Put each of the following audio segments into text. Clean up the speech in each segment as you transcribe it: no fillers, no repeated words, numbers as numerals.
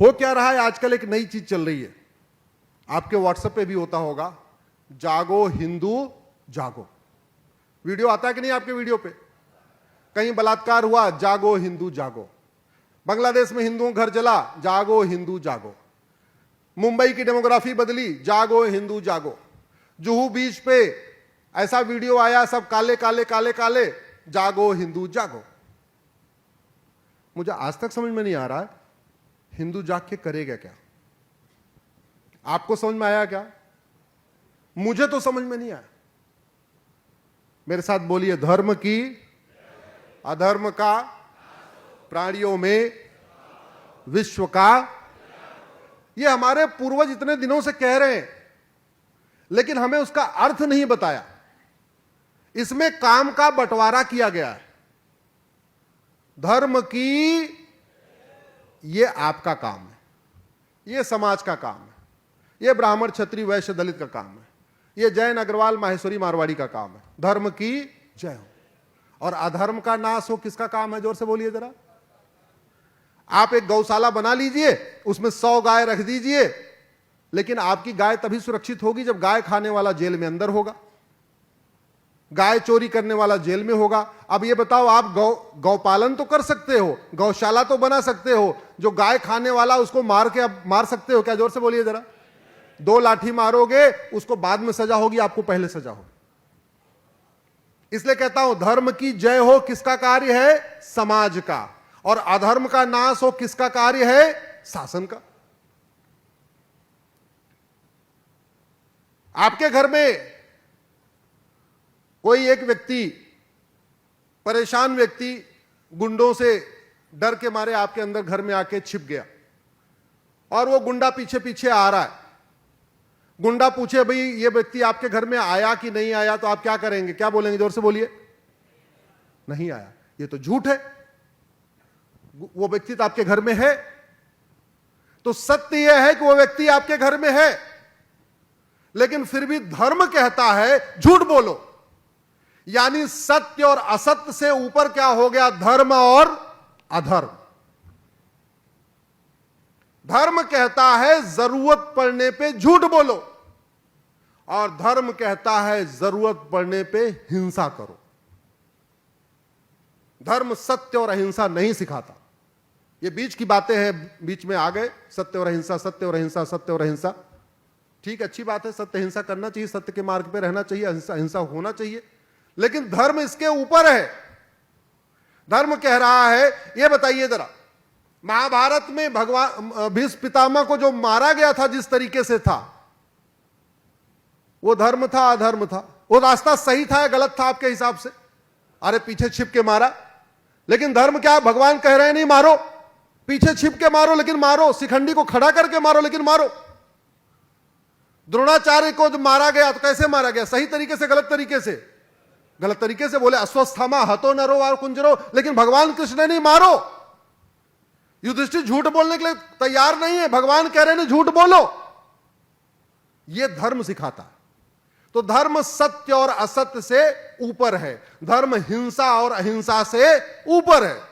हो क्या रहा है आजकल, एक नई चीज चल रही है, आपके व्हाट्सएप पे भी होता होगा, जागो हिंदू जागो। वीडियो आता है कि नहीं आपके वीडियो पे? कहीं बलात्कार हुआ, जागो हिंदू जागो। बांग्लादेश में हिंदुओं घर जला, जागो हिंदू जागो। मुंबई की डेमोग्राफी बदली, जागो हिंदू जागो। जुहू बीच पे ऐसा वीडियो आया, सब काले काले काले काले, जागो हिंदू जागो। मुझे आज तक समझ में नहीं आ रहा है हिंदू जाग के करेगा क्या। आपको समझ में आया क्या? मुझे तो समझ में नहीं आया। मेरे साथ बोलिए, धर्म की अधर्म का, प्राणियों में विश्व का। ये हमारे पूर्वज इतने दिनों से कह रहे हैं, लेकिन हमें उसका अर्थ नहीं बताया। इसमें काम का बंटवारा किया गया है। धर्म की, ये आपका काम है, ये समाज का काम है, ये ब्राह्मण क्षत्रिय वैश्य दलित का काम है, ये जैन अग्रवाल माहेश्वरी मारवाड़ी का काम है। धर्म की जय हो। और अधर्म का नाश हो किसका काम है? जोर से बोलिए जरा। आप एक गौशाला बना लीजिए, उसमें 100 गाय रख दीजिए, लेकिन आपकी गाय तभी सुरक्षित होगी जब गाय खाने वाला जेल में अंदर होगा, गाय चोरी करने वाला जेल में होगा। अब ये बताओ, आप गौपालन तो कर सकते हो, गौशाला तो बना सकते हो, जो गाय खाने वाला उसको मार के अब मार सकते हो क्या? जोर से बोलिए जरा। 2 लाठी मारोगे, उसको बाद में सजा होगी, आपको पहले सजा होगी। इसलिए कहता हूं, धर्म की जय हो किसका कार्य है? समाज का। और अधर्म का नाश हो किसका कार्य है? शासन का। आपके घर में कोई एक व्यक्ति, परेशान व्यक्ति, गुंडों से डर के मारे आपके अंदर घर में आके छिप गया, और वो गुंडा पीछे पीछे आ रहा है। गुंडा पूछे, भाई ये व्यक्ति आपके घर में आया कि नहीं आया, तो आप क्या करेंगे? क्या बोलेंगे? जोर से बोलिए। नहीं आया। ये तो झूठ है, वो व्यक्ति तो आपके घर में है। तो सत्य यह है कि वो व्यक्ति आपके घर में है, लेकिन फिर भी धर्म कहता है झूठ बोलो। यानी सत्य और असत्य से ऊपर क्या हो गया? धर्म और अधर्म। धर्म कहता है जरूरत पड़ने पे झूठ बोलो, और धर्म कहता है जरूरत पड़ने पे हिंसा करो। धर्म सत्य और अहिंसा नहीं सिखाता। ये बीच की बातें हैं, बीच में आ गए सत्य और अहिंसा, सत्य और अहिंसा, सत्य और अहिंसा। ठीक, अच्छी बात है, सत्य अहिंसा करना चाहिए, सत्य के मार्ग पे रहना चाहिए, अहिंसा होना चाहिए, लेकिन धर्म इसके ऊपर है। धर्म कह रहा है, ये बताइए जरा, महाभारत में भगवान भीष्म पितामह को जो मारा गया था, जिस तरीके से था, वो धर्म था अधर्म था? वो रास्ता सही था या गलत था आपके हिसाब से? अरे पीछे छिप के मारा, लेकिन धर्म क्या? भगवान कह रहे हैं नहीं मारो, पीछे छिप के मारो लेकिन मारो, शिखंडी को खड़ा करके मारो लेकिन मारो। द्रोणाचार्य को जब मारा गया तो कैसे मारा गया? सही तरीके से, गलत तरीके से? गलत तरीके से। बोले अश्वस्थामा हतो नरो और कुंजरो, लेकिन भगवान कृष्ण ने नहीं मारो। युधिष्ठिर झूठ बोलने के लिए तैयार नहीं है, भगवान कह रहे हैं झूठ बोलो। यह धर्म सिखाता है। तो धर्म सत्य और असत्य से ऊपर है, धर्म हिंसा और अहिंसा से ऊपर है।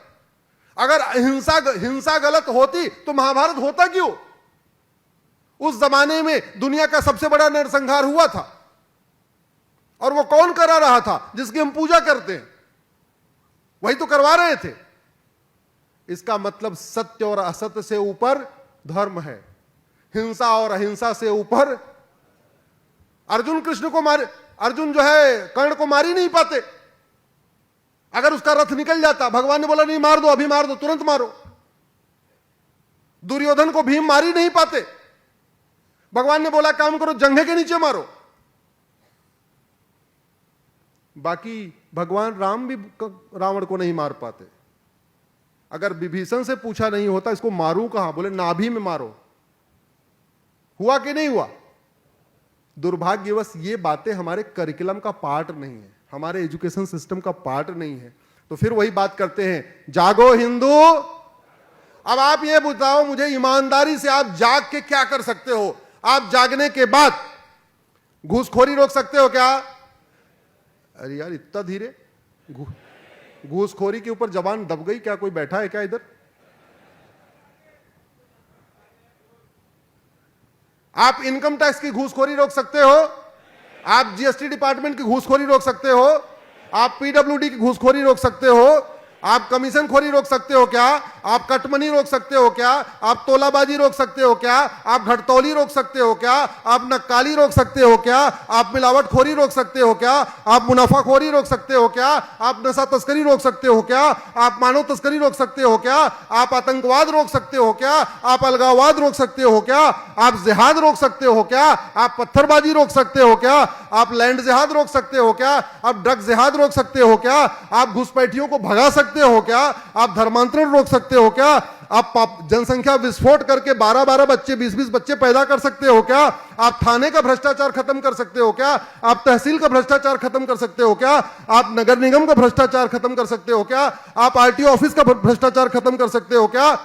अगर हिंसा गलत होती तो महाभारत होता क्यों? उस जमाने में दुनिया का सबसे बड़ा नरसंहार हुआ था, और वो कौन करा रहा था? जिसकी हम पूजा करते हैं, वही तो करवा रहे थे। इसका मतलब सत्य और असत्य से ऊपर धर्म है, हिंसा और अहिंसा से ऊपर। अर्जुन कृष्ण को मारे, अर्जुन जो है कर्ण को मार ही नहीं पाते। अगर उसका रथ निकल जाता, भगवान ने बोला नहीं मार दो, अभी मार दो, तुरंत मारो। दुर्योधन को भीम मार ही नहीं पाते, भगवान ने बोला काम करो, जंघे के नीचे मारो। बाकी भगवान राम भी रावण को नहीं मार पाते। अगर विभीषण से पूछा नहीं होता इसको मारूं कहां, बोले नाभि में मारो। हुआ कि नहीं हुआ? दुर्भाग्यवश ये बातें हमारे करिकुलम का पार्ट नहीं है, हमारे एजुकेशन सिस्टम का पार्ट नहीं है। तो फिर वही बात करते हैं, जागो हिंदू। अब आप ये बताओ मुझे, ईमानदारी से आप जाग के क्या कर सकते हो? आप जागने के बाद घूसखोरी रोक सकते हो क्या? अरे यार इतना धीरे, घूसखोरी के ऊपर जबान दब गई क्या? कोई बैठा है क्या इधर? आप इनकम टैक्स की घूसखोरी रोक सकते हो, आप जीएसटी डिपार्टमेंट की घूसखोरी रोक सकते हो, आप पीडब्ल्यूडी की घूसखोरी रोक सकते हो, आप कमीशन खोरी रोक सकते हो क्या? आप कटमनी रोक सकते हो क्या? आप तोलाबाजी रोक सकते हो क्या? आप घटतौली रोक सकते हो क्या? आप नक्काली रोक सकते हो क्या? आप मिलावटखोरी रोक सकते हो क्या? आप मुनाफाखोरी रोक सकते हो क्या? आप नशा तस्करी रोक सकते हो क्या? आप मानव तस्करी रोक सकते हो क्या? आप आतंकवाद रोक सकते हो क्या? आप अलगाववाद रोक सकते हो क्या? आप जिहाद रोक सकते हो क्या? आप पत्थरबाजी रोक सकते हो क्या? आप लैंड जिहाद रोक सकते हो क्या? आप ड्रग जिहाद रोक सकते हो क्या? आप घुसपैठियों को भगा सकते हो क्या? आप धर्मांतरण रोक सकते हो क्या? आप जनसंख्या विस्फोट करके 12-12 बच्चे 20-20 बच्चे पैदा कर सकते हो क्या? आप थाने का भ्रष्टाचार खत्म कर सकते हो क्या? आप तहसील का भ्रष्टाचार खत्म कर सकते हो क्या? आप नगर निगम का भ्रष्टाचार खत्म कर सकते हो क्या? आप आरटीओ ऑफिस का भ्रष्टाचार खत्म कर सकते हो क्या?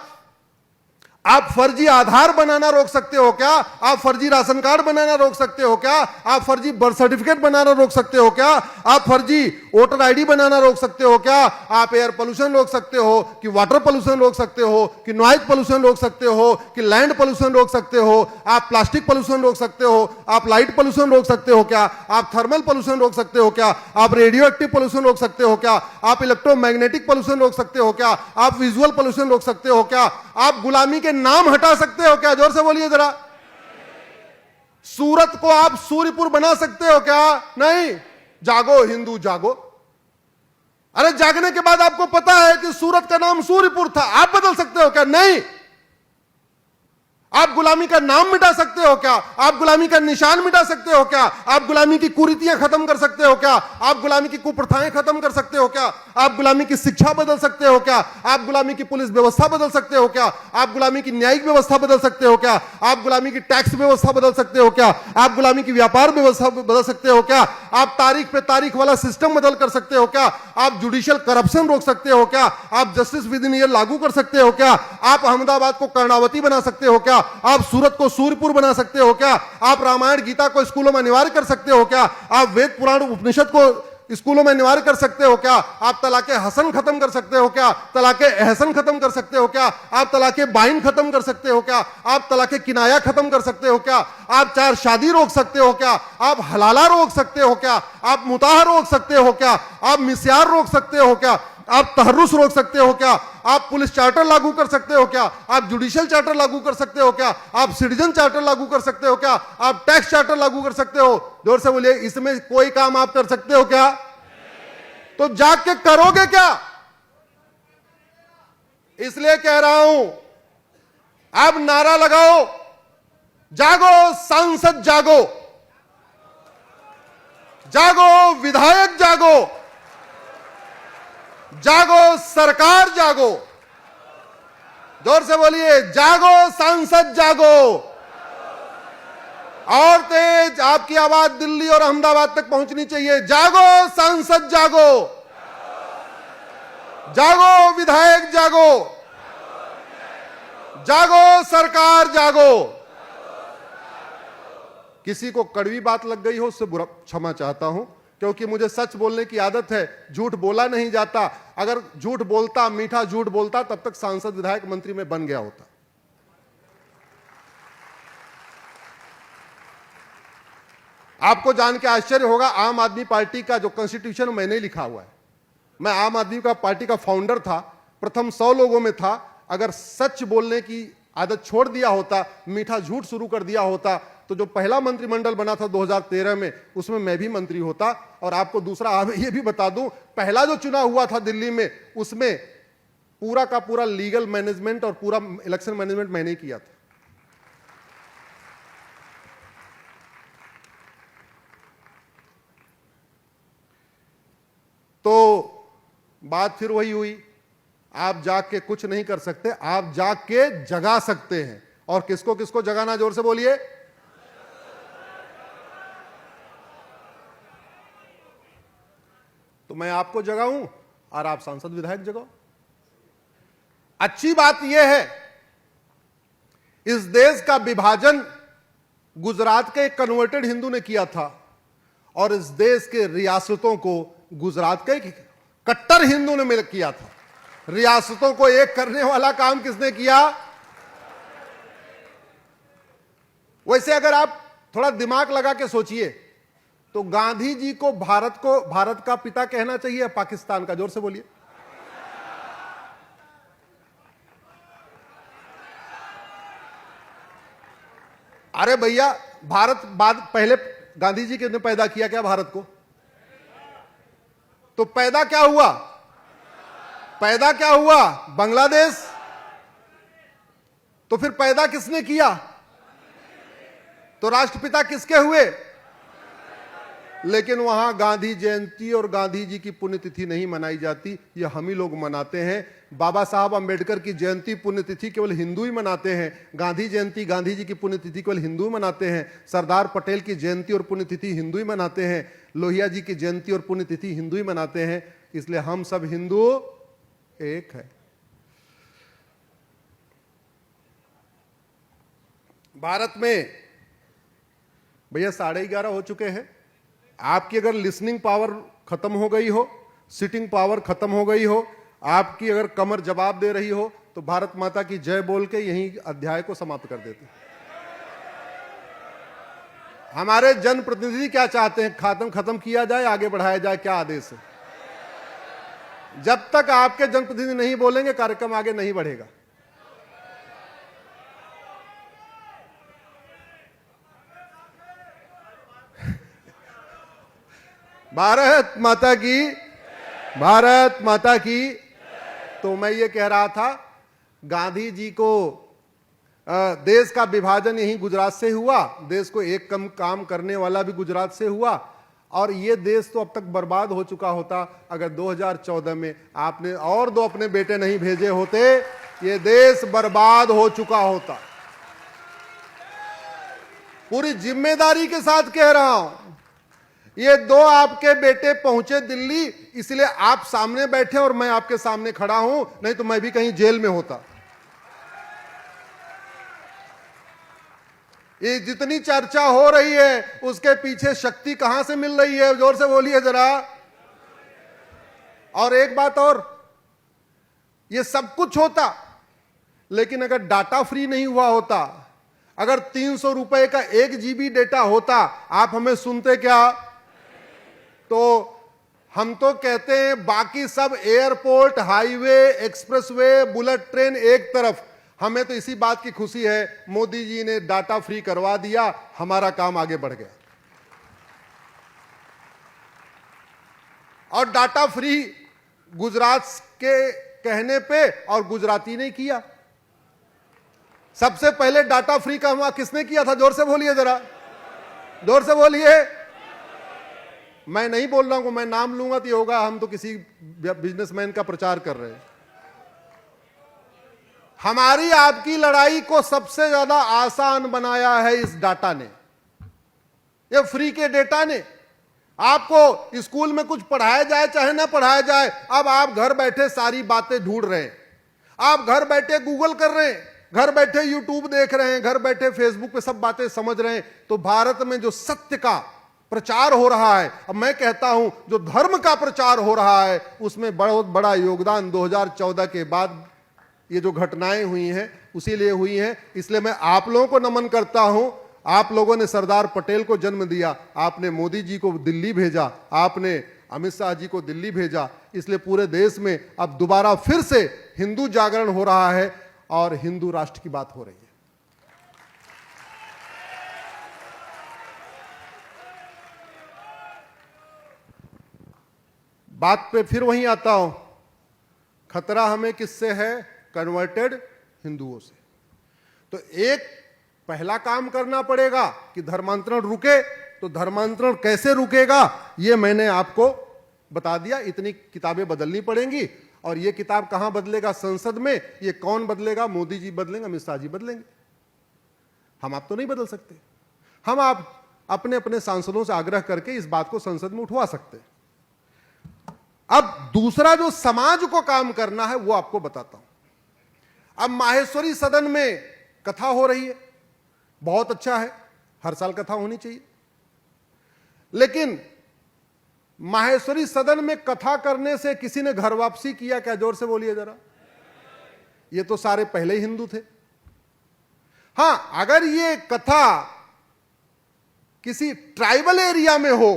आप फर्जी आधार बनाना रोक सकते हो क्या? आप फर्जी राशन कार्ड बनाना रोक सकते हो क्या? आप फर्जी बर्थ सर्टिफिकेट बनाना रोक सकते हो क्या? आप फर्जी वोटर आईडी बनाना रोक सकते हो क्या? आप एयर पोल्यूशन रोक सकते हो कि वाटर पोल्यूशन रोक सकते हो कि नॉइज पोल्यूशन रोक सकते हो कि लैंड पोल्यूशन रोक सकते हो? आप प्लास्टिक पोल्यूशन रोक सकते हो? आप लाइट पोल्यूशन रोक सकते हो क्या? आप थर्मल पोल्यूशन रोक सकते हो क्या? आप रेडियो एक्टिव पोल्यूशन रोक सकते हो क्या? आप इलेक्ट्रोमैग्नेटिक पोल्यूशन रोक सकते हो क्या? आप विजुअल पोल्यूशन रोक सकते हो क्या? आप गुलामी के नाम हटा सकते हो क्या? जोर से बोलिए जरा। सूरत को आप सूर्यपुर बना सकते हो क्या? नहीं। जागो हिंदू जागो। अरे जागने के बाद आपको पता है कि सूरत का नाम सूर्यपुर था, आप बदल सकते हो क्या? नहीं। आप गुलामी का नाम मिटा सकते हो क्या? आप गुलामी का निशान मिटा सकते हो क्या? आप गुलामी की कुरीतियां खत्म कर सकते हो क्या? आप गुलामी की कुप्रथाएं खत्म कर सकते हो क्या? आप गुलामी की शिक्षा बदल सकते हो क्या? आप गुलामी की पुलिस व्यवस्था बदल सकते हो क्या? आप गुलामी की न्यायिक व्यवस्था बदल सकते हो क्या? आप गुलामी की टैक्स व्यवस्था बदल सकते हो क्या? आप गुलामी की व्यापार व्यवस्था बदल सकते हो क्या? आप तारीख पे तारीख वाला सिस्टम बदल कर सकते हो क्या? आप जुडिशियल करप्शन रोक सकते हो क्या? आप जस्टिस विद इन ईयर लागू कर सकते हो क्या? आप अहमदाबाद को कर्णावती बना सकते हो क्या? आप सूरत को सूर्यपुर बना सकते हो क्या? आप रामायण गीता को स्कूलों में अनिवार्य कर सकते हो क्या? आप वेद पुराण उपनिषद को स्कूलों में अनिवार्य कर सकते हो क्या? आप तलाके हसन खत्म कर सकते हो क्या? तलाके एहसन खत्म कर सकते हो क्या? आप तलाके बाइन खत्म कर सकते हो क्या? आप तलाके किनाया खत्म कर सकते हो क्या? आप चार शादी रोक सकते हो क्या? आप हलाला रोक सकते हो क्या? आप मुताह रोक सकते हो क्या? आप मिस्यार रोक सकते हो क्या? आप तहर्रुस रोक सकते हो क्या? आप पुलिस चार्टर लागू कर सकते हो क्या? आप जुडिशियल चार्टर लागू कर सकते हो क्या? आप सिटीजन चार्टर लागू कर सकते हो क्या? आप टैक्स चार्टर लागू कर सकते हो? जोर से बोलिए, इसमें कोई काम आप कर सकते हो क्या? तो जाग के करोगे क्या? इसलिए कह रहा हूं, अब नारा लगाओ, जागो सांसद जागो, जागो विधायक जागो, जागो सरकार जागो। जोर से बोलिए, जागो सांसद जागो। और तेज आपकी आवाज दिल्ली और अहमदाबाद तक पहुंचनी चाहिए। जागो सांसद जागो, जागो विधायक जागो, जागो सरकार जागो। किसी को कड़वी बात लग गई हो उससे बुरा क्षमा चाहता हूं, क्योंकि मुझे सच बोलने की आदत है, झूठ बोला नहीं जाता। अगर झूठ बोलता, मीठा झूठ बोलता, तब तक सांसद विधायक मंत्री में बन गया होता। आपको जान के आश्चर्य होगा, आम आदमी पार्टी का जो कॉन्स्टिट्यूशन मैंने लिखा हुआ है। मैं आम आदमी का पार्टी का फाउंडर था, प्रथम 100 लोगों में था। अगर सच बोलने की आदत छोड़ दिया होता, मीठा झूठ शुरू कर दिया होता, तो जो पहला मंत्रिमंडल बना था 2013 में, उसमें मैं भी मंत्री होता। और आपको दूसरा ये भी बता दूं, पहला जो चुनाव हुआ था दिल्ली में, उसमें पूरा का पूरा लीगल मैनेजमेंट और पूरा इलेक्शन मैनेजमेंट मैंने ही किया था। तो बात फिर वही हुई, आप जाग के कुछ नहीं कर सकते, आप जाग के जगा सकते हैं। और किसको किसको जगाना? जोर से बोलिए। तो मैं आपको जगाऊं और आप सांसद विधायक जगाओ। अच्छी बात यह है, इस देश का विभाजन गुजरात के एक कन्वर्टेड हिंदू ने किया था, और इस देश के रियासतों को गुजरात के एक कट्टर हिंदू ने मिल किया था। रियासतों को एक करने वाला काम किसने किया? वैसे अगर आप थोड़ा दिमाग लगा के सोचिए तो गांधी जी को भारत का पिता कहना चाहिए या पाकिस्तान का? जोर से बोलिए। अरे भैया, भारत बाद पहले गांधी जी ने पैदा किया क्या भारत को? तो पैदा क्या हुआ? पैदा क्या हुआ? बांग्लादेश। तो फिर पैदा किसने किया? तो राष्ट्रपिता किसके हुए? लेकिन वहां गांधी जयंती और गांधी जी की पुण्यतिथि नहीं मनाई जाती, ये हम ही लोग मनाते हैं। बाबा साहब अंबेडकर की जयंती पुण्यतिथि केवल हिंदू ही मनाते हैं। गांधी जयंती, गांधी जी की पुण्यतिथि केवल हिंदू मनाते हैं। सरदार पटेल की जयंती और पुण्यतिथि हिंदू ही मनाते हैं। लोहिया जी की जयंती और पुण्यतिथि हिंदू ही मनाते हैं। इसलिए हम सब हिंदू एक है। भारत में भैया 11:30 हो चुके हैं। आपकी अगर लिसनिंग पावर खत्म हो गई हो, सिटिंग पावर खत्म हो गई हो, आपकी अगर कमर जवाब दे रही हो, तो भारत माता की जय बोल के यहीं अध्याय को समाप्त कर देते। हमारे जनप्रतिनिधि क्या चाहते हैं? खत्म किया जाए, आगे बढ़ाया जाए, क्या आदेश है? जब तक आपके जनप्रतिनिधि नहीं बोलेंगे कार्यक्रम आगे नहीं बढ़ेगा। भारत माता की, भारत माता की। तो मैं ये कह रहा था, गांधी जी को देश का विभाजन यही गुजरात से हुआ, देश को एक कम काम करने वाला भी गुजरात से हुआ, और ये देश तो अब तक बर्बाद हो चुका होता अगर 2014 में आपने और 2 अपने बेटे नहीं भेजे होते। ये देश बर्बाद हो चुका होता। पूरी जिम्मेदारी के साथ कह रहा हूं, ये 2 आपके बेटे पहुंचे दिल्ली, इसलिए आप सामने बैठे और मैं आपके सामने खड़ा हूं, नहीं तो मैं भी कहीं जेल में होता। ये जितनी चर्चा हो रही है उसके पीछे शक्ति कहां से मिल रही है? जोर से बोलिए जरा। और एक बात और, ये सब कुछ होता लेकिन अगर डाटा फ्री नहीं हुआ होता, अगर 300 रुपए का 1 GB डेटा होता, आप हमें सुनते क्या? तो हम तो कहते हैं बाकी सब airport, highway, expressway, bullet train एक तरफ, हमें तो इसी बात की खुशी है मोदी जी ने डाटा फ्री करवा दिया, हमारा काम आगे बढ़ गया। और डाटा फ्री गुजरात के कहने पे और गुजराती ने किया। सबसे पहले डाटा फ्री का हुआ किसने किया था? जोर से बोलिए जरा, जोर से बोलिए। मैं नहीं बोल रहा हूं, मैं नाम लूंगा तो ये होगा हम तो किसी बिजनेसमैन का प्रचार कर रहे हैं। हमारी आपकी लड़ाई को सबसे ज्यादा आसान बनाया है इस डाटा ने, ये फ्री के डेटा ने। आपको स्कूल में कुछ पढ़ाया जाए चाहे ना पढ़ाया जाए, अब आप घर बैठे सारी बातें ढूंढ रहे हैं, आप घर बैठे गूगल कर रहे हैं, घर बैठे यूट्यूब देख रहे हैं, घर बैठे फेसबुक पे सब बातें समझ रहे हैं। तो भारत में जो सत्य का प्रचार हो रहा है, अब मैं कहता हूं जो धर्म का प्रचार हो रहा है, उसमें बहुत बड़ा योगदान 2014 के बाद ये जो घटनाएं हुई हैं उसी लिए हुई हैं। इसलिए मैं आप लोगों को नमन करता हूं। आप लोगों ने सरदार पटेल को जन्म दिया, आपने मोदी जी को दिल्ली भेजा, आपने अमित शाह जी को दिल्ली भेजा, इसलिए पूरे देश में अब दोबारा फिर से हिंदू जागरण हो रहा है और हिंदू राष्ट्र की बात हो रही है। बात पे फिर वहीं आता हूं, खतरा हमें किससे है? कन्वर्टेड हिंदुओं से। तो एक पहला काम करना पड़ेगा कि धर्मांतरण रुके। तो धर्मांतरण कैसे रुकेगा ये मैंने आपको बता दिया। इतनी किताबें बदलनी पड़ेंगी, और ये किताब कहां बदलेगा? संसद में। ये कौन बदलेगा? मोदी जी बदलेंगे, अमित शाह जी बदलेंगे। हम आप तो नहीं बदल सकते। हम आप अपने अपने सांसदों से आग्रह करके इस बात को संसद में उठवा सकते हैं। अब दूसरा जो समाज को काम करना है वो आपको बताता हूं। अब माहेश्वरी सदन में कथा हो रही है, बहुत अच्छा है, हर साल कथा होनी चाहिए। लेकिन माहेश्वरी सदन में कथा करने से किसी ने घर वापसी किया क्या? जोर से बोलिए जरा। ये तो सारे पहले ही हिंदू थे। हां, अगर ये कथा किसी ट्राइबल एरिया में हो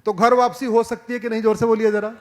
तो घर वापसी हो सकती है कि नहीं? जोर से बोलिए जरा।